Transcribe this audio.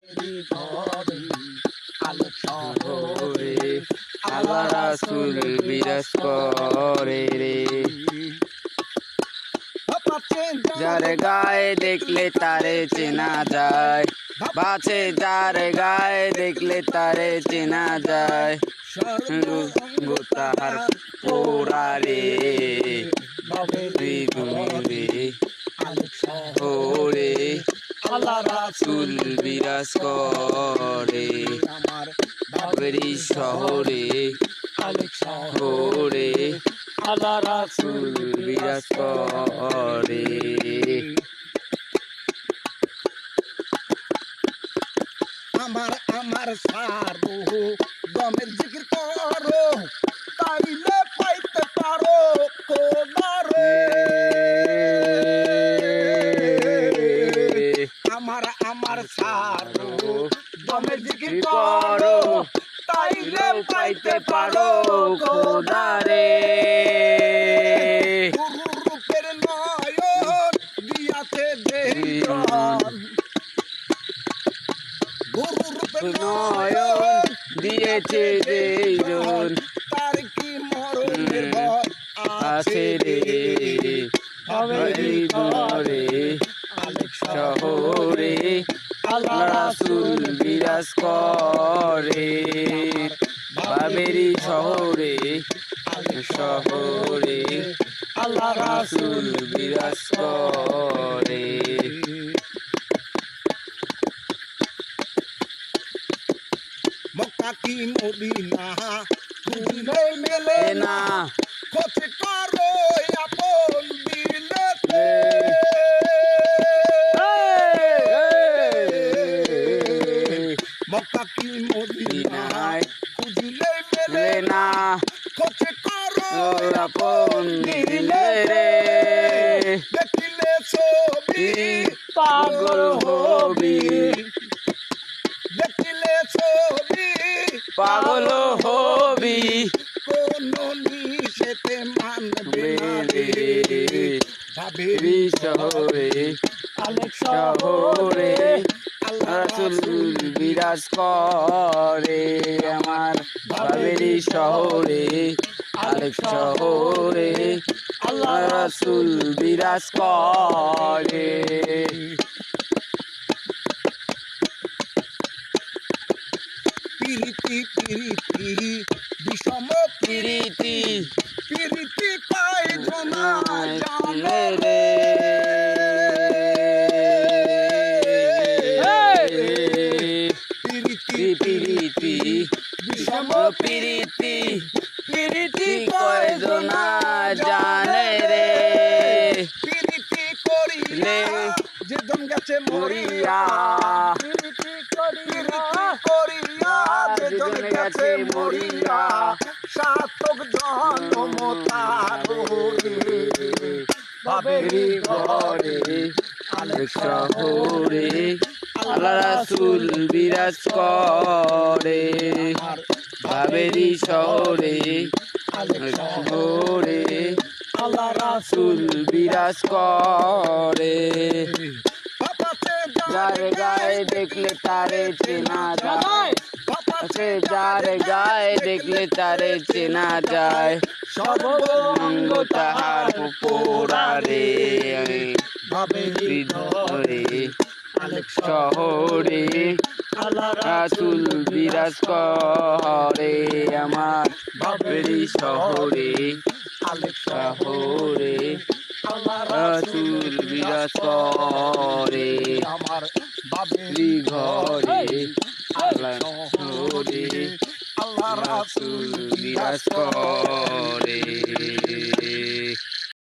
ঘরে আলোক শহরে আল্লাহ রাসূল বিরাজ করে রে। যার গায়ে দেখলে তারে চেনা যায়, বাছে যার গায়ে দেখলে তারে চেনা যায়। তাহার পোড়ারে রে ওরে আল্লাহ রাসূল রাসূল বিরাজ করে আমার বাবেরি শহরে আলোক ওরে আল্লাহ রাসূল রাসূল বিরাজ করে। আমার আমার সারো গমের জিকির করো তাইলে পাইতে পারো কোদারে। আমার আমার সারো গমের জিকির করো তাইলে পাইতে পারো খোদারে। গুরু রূপের নয়ন দিয়াছে দেহিজন, গুরু রূপের নয়ন দিয়েছে যেজন তার কি মরণের ভয় আছে রে বাবেরি ঘরে আলোক শহরে আল্লাহ রাসূল বিরাজ করে বাবেরি শহরে শহরে আল্লাহ রাসূল বিরাজ করে। মক্কা কি মদিনা খুঁজলে মেলে না, খোঁজ করো আপন দিলেতে। মক্কা কি মদিনা খুঁজলে মেলে না, খোঁজ করো আপন দিলে রে দেখিলে ছবি পাগল হবি, দেখিলে ছবি পাগল হবি কোন নিষেধে মানবে না রে। বাবেরি শহরে আলোক শহরে আল্লাহ রাসূল বিরাজ করে আমার বাবেরি শহরে আলেক শহরে আল্লাহ রাসূল বিরাজ করে। প্রীতি প্রীতি বিষম প্রীতি প্রীতি পায় জনা জানে রে প্রীতি প্রীতি বিষম প্রীতি প্রীতি কয়জনা জানে রে প্রীতি করিলে যেজন গেছে মরিয়া, প্রীতি করিয়া যেজন গেছে মরিয়া সাতক জন্ম তার বাবেরি ঘরে আলেক শহরে আল্লাহ রাসূল বিরাজ করে বাবেরি শহরে আলেক শহরে আল্লাহ রাসূল বিরাজ করে। যার গায়ে দেখলে তারে চেনা যায়, যার গায়ে দেখলে তারে চেনা যায়। সর্বঙ্গ তাহার পোড়ারে বাবেরি ঘরে আলেক শহরে রাসূল বিরাজ করে আমার বাবেরি শহরে আলেক শহরে রাসূল বিরাজ করে আমার বাবেরি বাবেরি ঘরে আলেক শহরে আল্লাহ রাসূল বিরাজ করে।